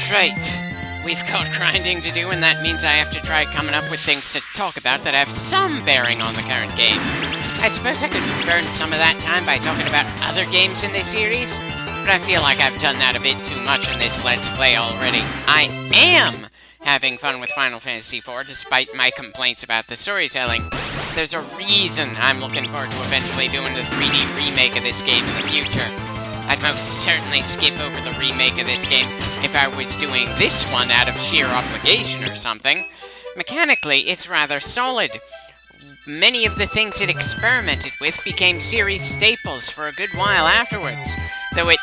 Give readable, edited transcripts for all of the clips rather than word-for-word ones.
That's right. We've got grinding to do, and that means I have to try coming up with things to talk about that have some bearing on the current game. I suppose I could burn some of that time by talking about other games in this series, but I feel like I've done that a bit too much in this Let's Play already. I am having fun with Final Fantasy IV, despite my complaints about the storytelling. There's a reason I'm looking forward to eventually doing the 3D remake of this game in the future. I'd most certainly skip over the remake of this game if I was doing this one out of sheer obligation or something. Mechanically, it's rather solid. Many of the things it experimented with became series staples for a good while afterwards, though it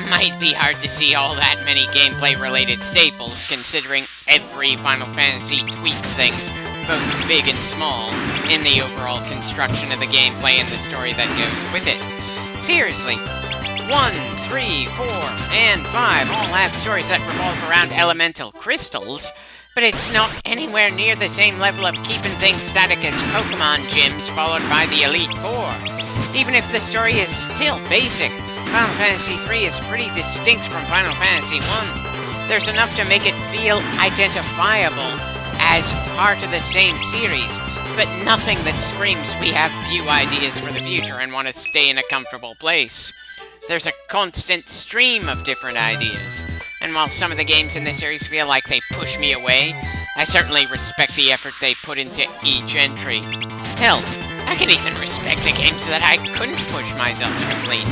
might be hard to see all that many gameplay-related staples, considering every Final Fantasy tweaks things, both big and small, in the overall construction of the gameplay and the story that goes with it. Seriously, 1, 3, 4, and 5 all have stories that revolve around elemental crystals, but it's not anywhere near the same level of keeping things static as Pokemon gyms followed by the Elite Four. Even if the story is still basic, Final Fantasy III is pretty distinct from Final Fantasy I. There's enough to make it feel identifiable as part of the same series, but nothing that screams we have few ideas for the future and want to stay in a comfortable place. There's a constant stream of different ideas, and while some of the games in this series feel like they push me away, I certainly respect the effort they put into each entry. Hell, I can even respect the games that I couldn't push myself to complete.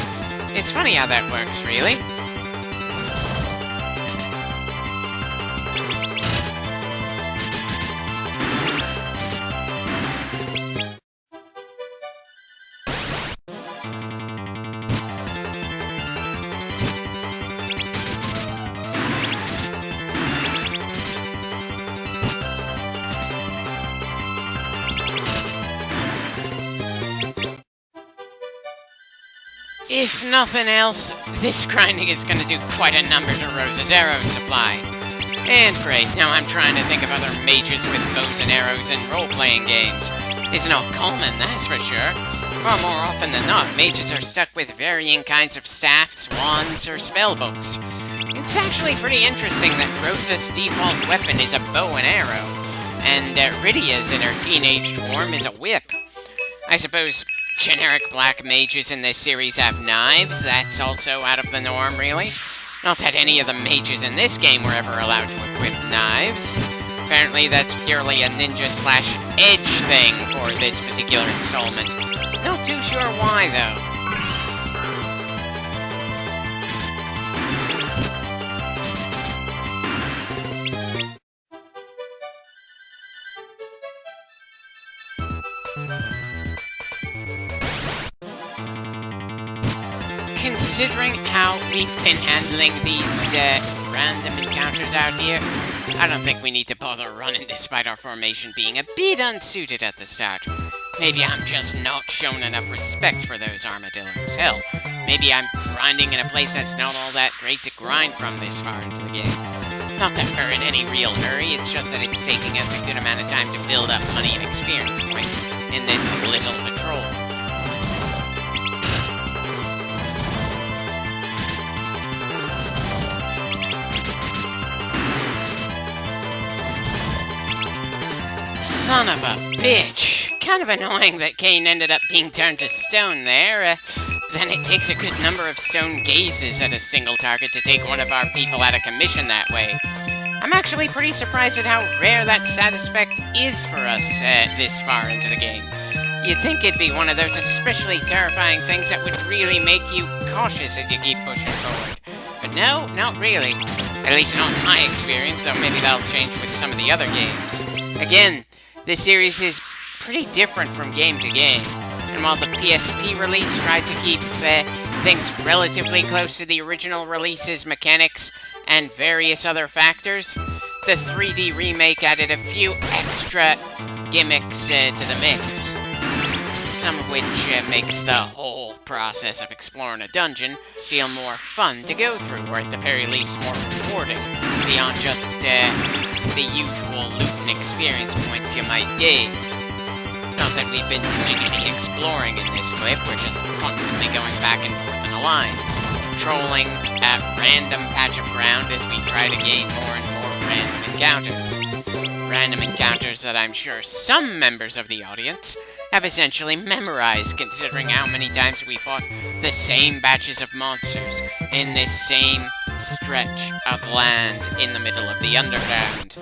It's funny how that works, really. If nothing else, this grinding is going to do quite a number to Rosa's arrow supply. And great, now I'm trying to think of other mages with bows and arrows in role-playing games. Isn't all common, that's for sure. Far more often than not, mages are stuck with varying kinds of staffs, wands, or spellbooks. It's actually pretty interesting that Rosa's default weapon is a bow and arrow, and Rydia's in her teenage form is a whip. I suppose generic black mages in this series have knives. That's also out of the norm, really. Not that any of the mages in this game were ever allowed to equip knives. Apparently that's purely a ninja/edge thing for this particular installment. Not too sure why, though. Considering how we've been handling these random encounters out here, I don't think we need to bother running despite our formation being a bit unsuited at the start. Maybe I'm just not showing enough respect for those armadillos. Hell, maybe I'm grinding in a place that's not all that great to grind from this far into the game. Not that we're in any real hurry, it's just that it's taking us a good amount of time to build up money and experience points in this little patrol. Son of a bitch! Kind of annoying that Kain ended up being turned to stone there. Then it takes a good number of stone gazes at a single target to take one of our people out of commission that way. I'm actually pretty surprised at how rare that status effect is for us this far into the game. You'd think it'd be one of those especially terrifying things that would really make you cautious as you keep pushing forward. But no, not really. At least not in my experience, though maybe that'll change with some of the other games. Again, this series is pretty different from game to game, and while the PSP release tried to keep things relatively close to the original release's mechanics and various other factors, the 3D remake added a few extra gimmicks to the mix, some of which makes the whole process of exploring a dungeon feel more fun to go through, or at the very least more rewarding, beyond just the usual loot and experience points you might gain. Not that we've been doing any exploring in this clip, we're just constantly going back and forth in a line, trolling a random patch of ground as we try try to gain more and more random encounters. Random encounters that I'm sure some members of the audience have essentially memorized, considering how many times we fought the same batches of monsters in this same stretch of land in the middle of the underground.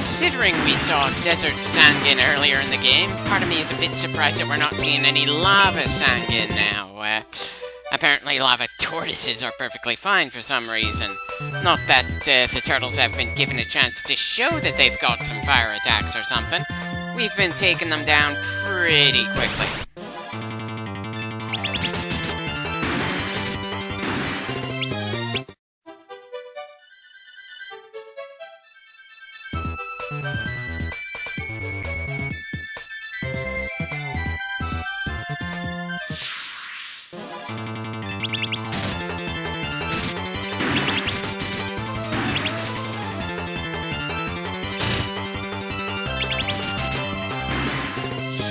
Considering we saw Desert Sangin earlier in the game, part of me is a bit surprised that we're not seeing any Lava Sangin now. Apparently lava tortoises are perfectly fine for some reason. Not that the turtles have been given a chance to show that they've got some fire attacks or something. We've been taking them down pretty quickly.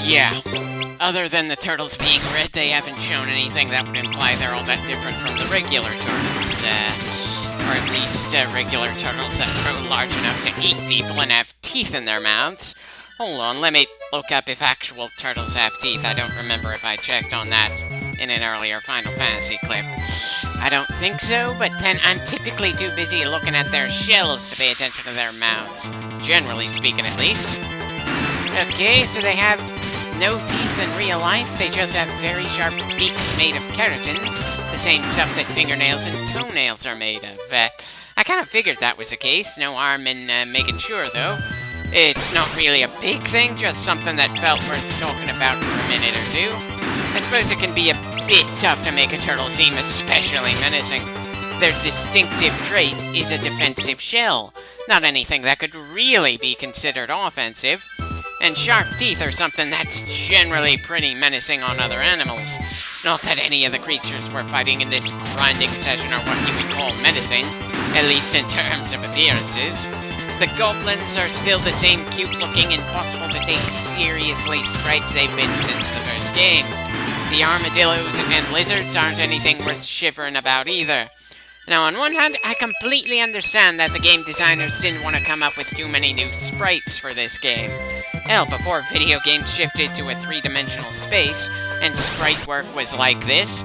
Yeah, other than the turtles being red, they haven't shown anything that would imply they're all that different from the regular turtles. Or at least regular turtles that grow large enough to eat people and have teeth in their mouths. Hold on, let me look up if actual turtles have teeth. I don't remember if I checked on that in an earlier Final Fantasy clip. I don't think so, but then I'm typically too busy looking at their shells to pay attention to their mouths. Generally speaking, at least. Okay, so they have no teeth in real life, they just have very sharp beaks made of keratin, the same stuff that fingernails and toenails are made of. I kind of figured that was the case, no harm in making sure, though. It's not really a big thing, just something that felt worth talking about for a minute or two. I suppose it can be a bit tough to make a turtle seem especially menacing. Their distinctive trait is a defensive shell, not anything that could really be considered offensive. And sharp teeth are something that's generally pretty menacing on other animals. Not that any of the creatures we're fighting in this grinding session are what you would call menacing, at least in terms of appearances. The goblins are still the same cute-looking, impossible-to-take seriously sprites they've been since the first game. The armadillos and lizards aren't anything worth shivering about either. Now, on one hand, I completely understand that the game designers didn't want to come up with too many new sprites for this game. Hell, before video games shifted to a three-dimensional space, and sprite work was like this,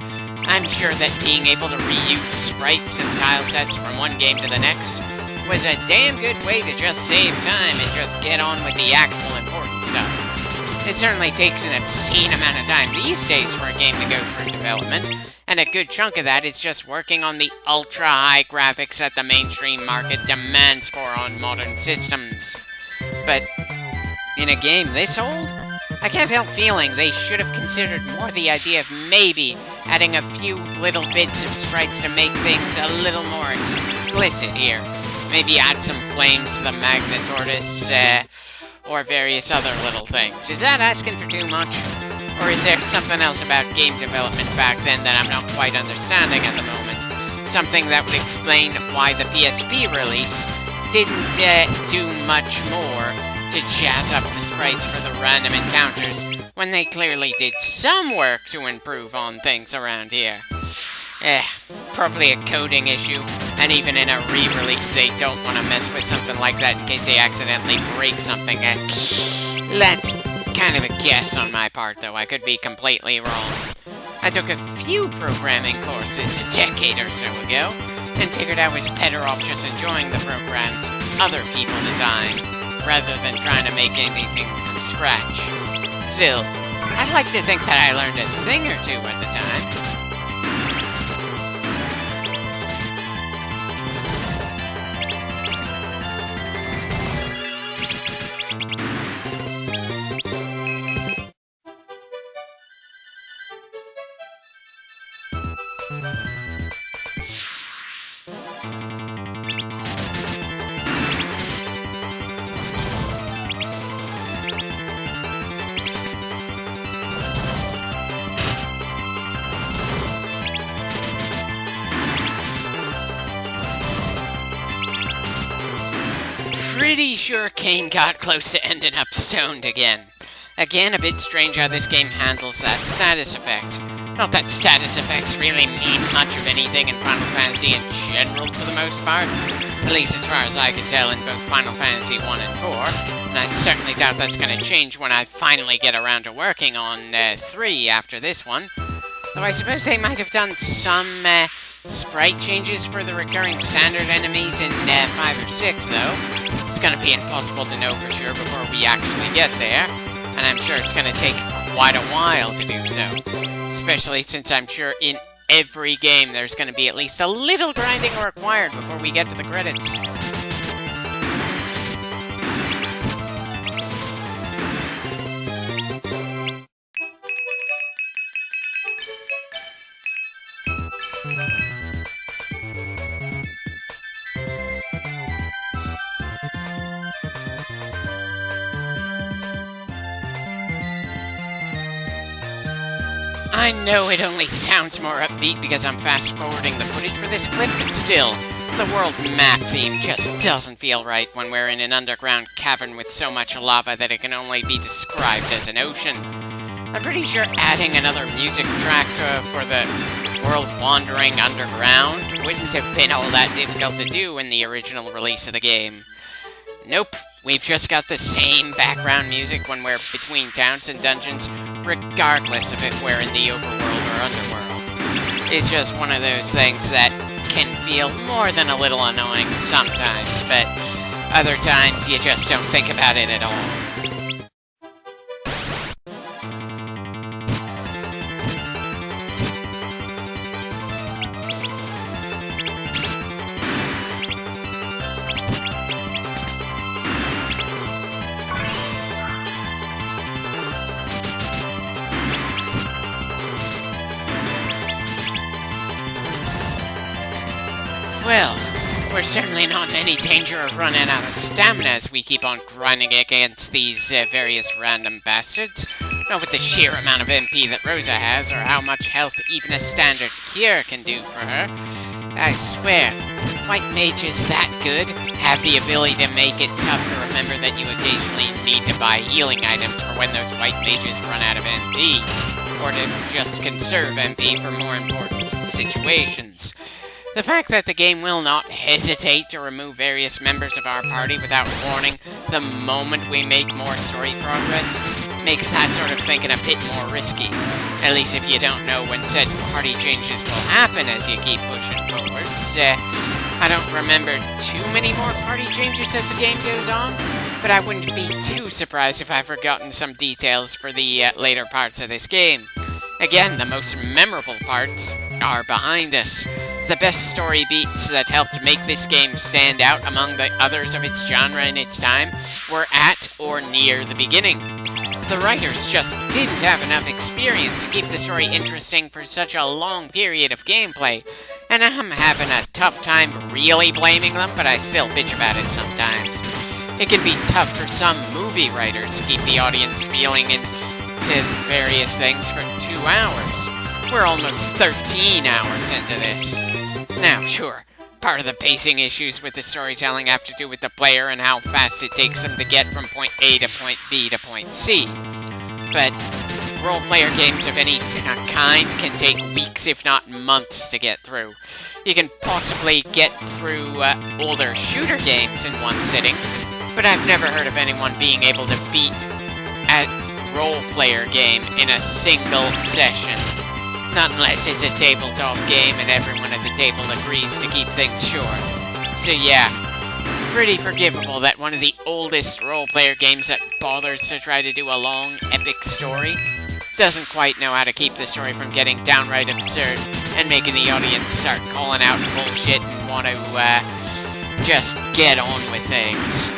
I'm sure that being able to reuse sprites and tile sets from one game to the next was a damn good way to just save time and just get on with the actual important stuff. It certainly takes an obscene amount of time these days for a game to go through development, and a good chunk of that is just working on the ultra-high graphics that the mainstream market demands for on modern systems. But in a game this old, I can't help feeling they should have considered more the idea of maybe adding a few little bits of sprites to make things a little more explicit here. Maybe add some flames to the Magna Tortoise, or various other little things. Is that asking for too much? Or is there something else about game development back then that I'm not quite understanding at the moment? Something that would explain why the PSP release didn't do much more to jazz up the sprites for the random encounters, when they clearly did some work to improve on things around here. Probably a coding issue, and even in a re-release they don't want to mess with something like that in case they accidentally break something. That's kind of a guess on my part, though. I could be completely wrong. I took a few programming courses a decade or so ago, and figured I was better off just enjoying the programs other people design, rather than trying to make anything from scratch. Still, I'd like to think that I learned a thing or two at the time. pretty sure Kane got close to ending up stoned again. Again, a bit strange how this game handles that status effect. Not that status effects really mean much of anything in Final Fantasy in general for the most part. At least as far as I can tell in both Final Fantasy 1 and 4. And I certainly doubt that's going to change when I finally get around to working on 3 after this one. Though I suppose they might have done some sprite changes for the recurring standard enemies in 5 or 6, though. It's going to be impossible to know for sure before we actually get there. And I'm sure it's going to take quite a while to do so. Especially since I'm sure in every game there's going to be at least a little grinding required before we get to the credits. I know it only sounds more upbeat because I'm fast-forwarding the footage for this clip, but still, the world map theme just doesn't feel right when we're in an underground cavern with so much lava that it can only be described as an ocean. I'm pretty sure adding another music track for the world wandering underground wouldn't have been all that difficult to do in the original release of the game. Nope. We've just got the same background music when we're between towns and dungeons, regardless of if we're in the overworld or underworld. It's just one of those things that can feel more than a little annoying sometimes, but other times you just don't think about it at all. Well, we're certainly not in any danger of running out of stamina as we keep on grinding against these various random bastards. Not with the sheer amount of MP that Rosa has, or how much health even a standard cure can do for her. I swear, white mages that good have the ability to make it tough to remember that you occasionally need to buy healing items for when those white mages run out of MP, or to just conserve MP for more important situations. The fact that the game will not hesitate to remove various members of our party without warning the moment we make more story progress makes that sort of thinking a bit more risky. At least if you don't know when said party changes will happen as you keep pushing forwards. I don't remember too many more party changes as the game goes on, but I wouldn't be too surprised if I've forgotten some details for the later parts of this game. Again, the most memorable parts are behind us. The best story beats that helped make this game stand out among the others of its genre in its time were at or near the beginning. The writers just didn't have enough experience to keep the story interesting for such a long period of gameplay, and I'm having a tough time really blaming them, but I still bitch about it sometimes. It can be tough for some movie writers to keep the audience feeling into various things for 2 hours. We're almost 13 hours into this. Now, sure, part of the pacing issues with the storytelling have to do with the player and how fast it takes them to get from point A to point B to point C. But role-player games of any kind can take weeks, if not months, to get through. You can possibly get through older shooter games in one sitting, but I've never heard of anyone being able to beat a role-player game in a single session. Not unless it's a tabletop game and everyone at the table agrees to keep things short. So yeah, pretty forgivable that one of the oldest role-player games that bothers to try to do a long, epic story doesn't quite know how to keep the story from getting downright absurd and making the audience start calling out bullshit and want to, just get on with things.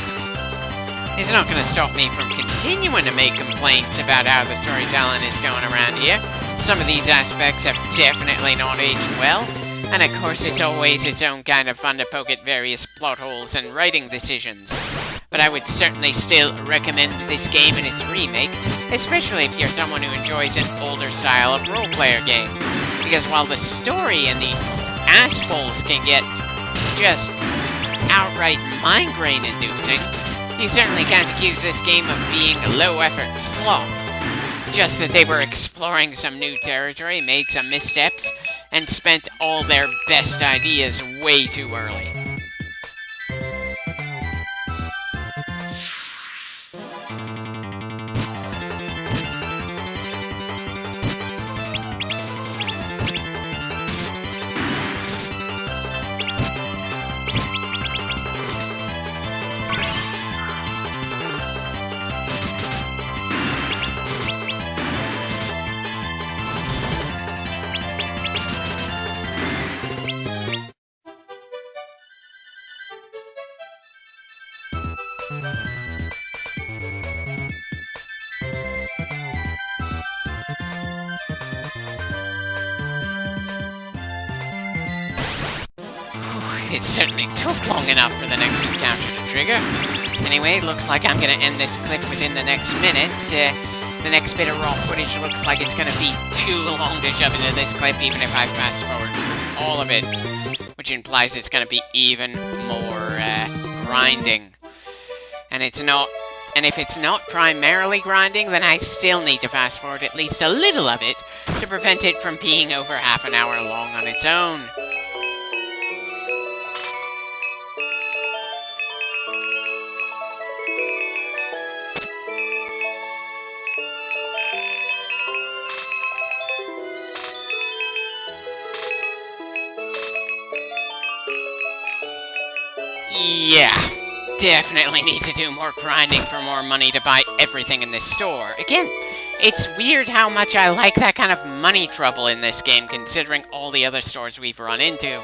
It's not going to stop me from continuing to make complaints about how the storytelling is going around here. Some of these aspects have definitely not aged well, and of course it's always its own kind of fun to poke at various plot holes and writing decisions. But I would certainly still recommend this game and its remake, especially if you're someone who enjoys an older style of role-player game. Because while the story and the assholes can get just outright migraine-inducing, You certainly can't accuse this game of being a low-effort slog. Just that they were exploring some new territory, made some missteps, and spent all their best ideas way too early. It certainly took long enough for the next encounter to trigger. Anyway, looks like I'm gonna end this clip within the next minute. The next bit of raw footage looks like it's gonna be too long to shove into this clip, even if I fast forward through all of it. Which implies it's gonna be even more, grinding. And if it's not primarily grinding, then I still need to fast forward at least a little of it to prevent it from being over half an hour long on its own. Yeah, definitely need to do more grinding for more money to buy everything in this store. Again, it's weird how much I like that kind of money trouble in this game, considering all the other stores we've run into.